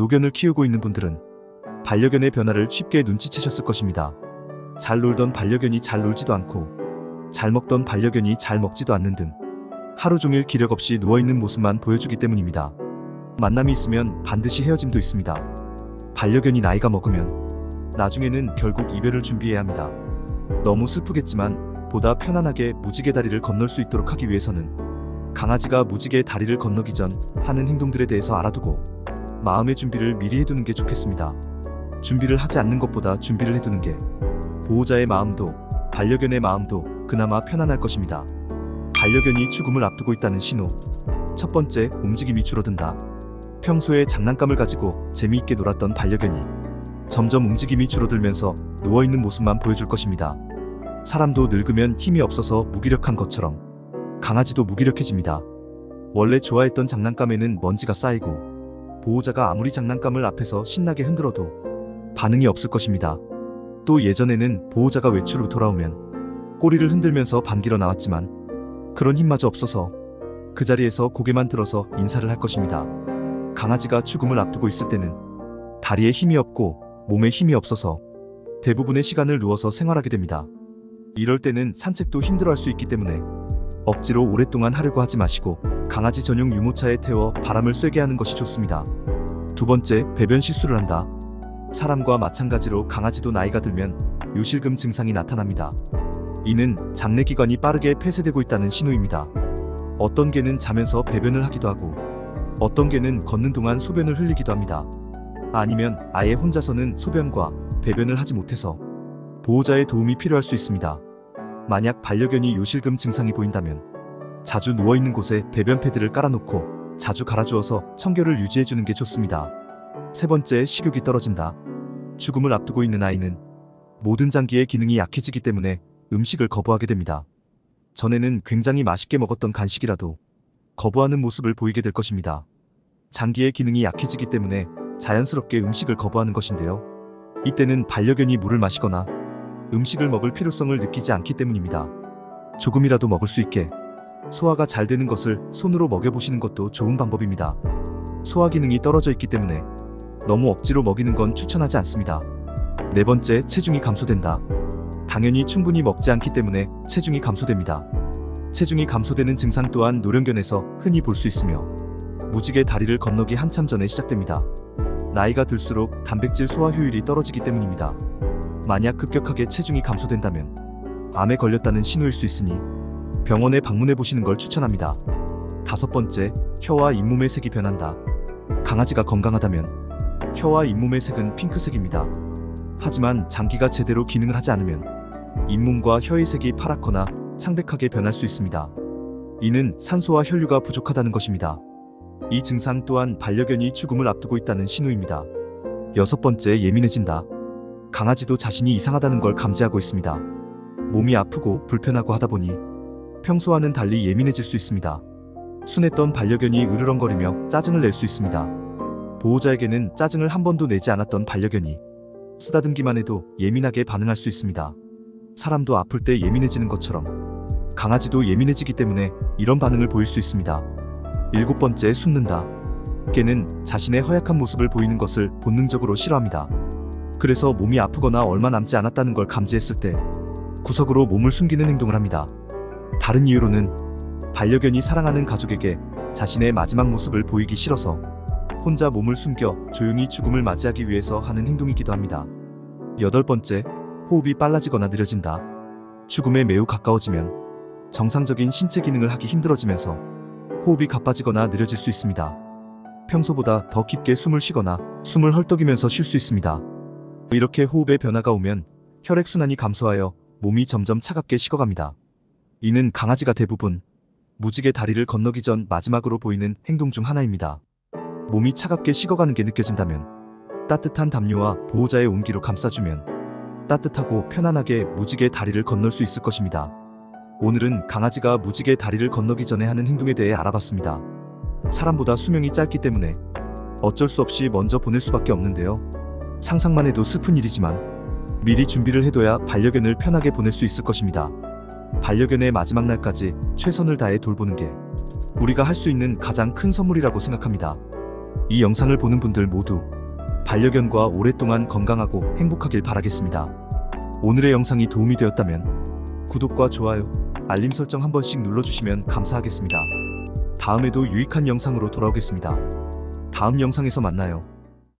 노견을 키우고 있는 분들은 반려견의 변화를 쉽게 눈치채셨을 것입니다. 잘 놀던 반려견이 잘 놀지도 않고 잘 먹던 반려견이 잘 먹지도 않는 등 하루 종일 기력 없이 누워있는 모습만 보여주기 때문입니다. 만남이 있으면 반드시 헤어짐도 있습니다. 반려견이 나이가 먹으면 나중에는 결국 이별을 준비해야 합니다. 너무 슬프겠지만 보다 편안하게 무지개 다리를 건널 수 있도록 하기 위해서는 강아지가 무지개 다리를 건너기 전 하는 행동들에 대해서 알아두고 마음의 준비를 미리 해두는 게 좋겠습니다. 준비를 하지 않는 것보다 준비를 해두는 게 보호자의 마음도 반려견의 마음도 그나마 편안할 것입니다. 반려견이 죽음을 앞두고 있다는 신호. 첫 번째, 움직임이 줄어든다. 평소에 장난감을 가지고 재미있게 놀았던 반려견이 점점 움직임이 줄어들면서 누워있는 모습만 보여줄 것입니다. 사람도 늙으면 힘이 없어서 무기력한 것처럼 강아지도 무기력해집니다. 원래 좋아했던 장난감에는 먼지가 쌓이고 보호자가 아무리 장난감을 앞에서 신나게 흔들어도 반응이 없을 것입니다. 또 예전에는 보호자가 외출 후 돌아오면 꼬리를 흔들면서 반기러 나왔지만 그런 힘마저 없어서 그 자리에서 고개만 들어서 인사를 할 것입니다. 강아지가 죽음을 앞두고 있을 때는 다리에 힘이 없고 몸에 힘이 없어서 대부분의 시간을 누워서 생활하게 됩니다. 이럴 때는 산책도 힘들어할 수 있기 때문에 억지로 오랫동안 하려고 하지 마시고 강아지 전용 유모차에 태워 바람을 쐬게 하는 것이 좋습니다. 두 번째, 배변 실수를 한다. 사람과 마찬가지로 강아지도 나이가 들면 요실금 증상이 나타납니다. 이는 장내기관이 빠르게 폐쇄되고 있다는 신호입니다. 어떤 개는 자면서 배변을 하기도 하고 어떤 개는 걷는 동안 소변을 흘리기도 합니다. 아니면 아예 혼자서는 소변과 배변을 하지 못해서 보호자의 도움이 필요할 수 있습니다. 만약 반려견이 요실금 증상이 보인다면 자주 누워있는 곳에 배변 패드를 깔아놓고 자주 갈아주어서 청결을 유지해주는 게 좋습니다. 세 번째, 식욕이 떨어진다. 죽음을 앞두고 있는 아이는 모든 장기의 기능이 약해지기 때문에 음식을 거부하게 됩니다. 전에는 굉장히 맛있게 먹었던 간식이라도 거부하는 모습을 보이게 될 것입니다. 장기의 기능이 약해지기 때문에 자연스럽게 음식을 거부하는 것인데요. 이때는 반려견이 물을 마시거나 음식을 먹을 필요성을 느끼지 않기 때문입니다. 조금이라도 먹을 수 있게 소화가 잘 되는 것을 손으로 먹여보시는 것도 좋은 방법입니다. 소화 기능이 떨어져 있기 때문에 너무 억지로 먹이는 건 추천하지 않습니다. 네 번째, 체중이 감소된다. 당연히 충분히 먹지 않기 때문에 체중이 감소됩니다. 체중이 감소되는 증상 또한 노령견에서 흔히 볼 수 있으며 무지개 다리를 건너기 한참 전에 시작됩니다. 나이가 들수록 단백질 소화 효율이 떨어지기 때문입니다. 만약 급격하게 체중이 감소된다면 암에 걸렸다는 신호일 수 있으니 병원에 방문해 보시는 걸 추천합니다. 다섯 번째, 혀와 잇몸의 색이 변한다. 강아지가 건강하다면 혀와 잇몸의 색은 핑크색입니다. 하지만 장기가 제대로 기능을 하지 않으면 잇몸과 혀의 색이 파랗거나 창백하게 변할 수 있습니다. 이는 산소와 혈류가 부족하다는 것입니다. 이 증상 또한 반려견이 죽음을 앞두고 있다는 신호입니다. 여섯 번째, 예민해진다. 강아지도 자신이 이상하다는 걸 감지하고 있습니다. 몸이 아프고 불편하고 하다 보니 평소와는 달리 예민해질 수 있습니다. 순했던 반려견이 으르렁거리며 짜증을 낼 수 있습니다. 보호자에게는 짜증을 한 번도 내지 않았던 반려견이 쓰다듬기만 해도 예민하게 반응할 수 있습니다. 사람도 아플 때 예민해지는 것처럼 강아지도 예민해지기 때문에 이런 반응을 보일 수 있습니다. 일곱 번째, 숨는다. 개는 자신의 허약한 모습을 보이는 것을 본능적으로 싫어합니다. 그래서 몸이 아프거나 얼마 남지 않았다는 걸 감지했을 때 구석으로 몸을 숨기는 행동을 합니다. 다른 이유로는 반려견이 사랑하는 가족에게 자신의 마지막 모습을 보이기 싫어서 혼자 몸을 숨겨 조용히 죽음을 맞이하기 위해서 하는 행동이기도 합니다. 여덟 번째, 호흡이 빨라지거나 느려진다. 죽음에 매우 가까워지면 정상적인 신체 기능을 하기 힘들어지면서 호흡이 가빠지거나 느려질 수 있습니다. 평소보다 더 깊게 숨을 쉬거나 숨을 헐떡이면서 쉴 수 있습니다. 이렇게 호흡에 변화가 오면 혈액순환이 감소하여 몸이 점점 차갑게 식어갑니다. 이는 강아지가 대부분 무지개 다리를 건너기 전 마지막으로 보이는 행동 중 하나입니다. 몸이 차갑게 식어가는 게 느껴진다면 따뜻한 담요와 보호자의 온기로 감싸주면 따뜻하고 편안하게 무지개 다리를 건널 수 있을 것입니다. 오늘은 강아지가 무지개 다리를 건너기 전에 하는 행동에 대해 알아봤습니다. 사람보다 수명이 짧기 때문에 어쩔 수 없이 먼저 보낼 수밖에 없는데요. 상상만 해도 슬픈 일이지만 미리 준비를 해둬야 반려견을 편하게 보낼 수 있을 것입니다. 반려견의 마지막 날까지 최선을 다해 돌보는 게 우리가 할 수 있는 가장 큰 선물이라고 생각합니다. 이 영상을 보는 분들 모두 반려견과 오랫동안 건강하고 행복하길 바라겠습니다. 오늘의 영상이 도움이 되었다면 구독과 좋아요, 알림 설정 한 번씩 눌러주시면 감사하겠습니다. 다음에도 유익한 영상으로 돌아오겠습니다. 다음 영상에서 만나요.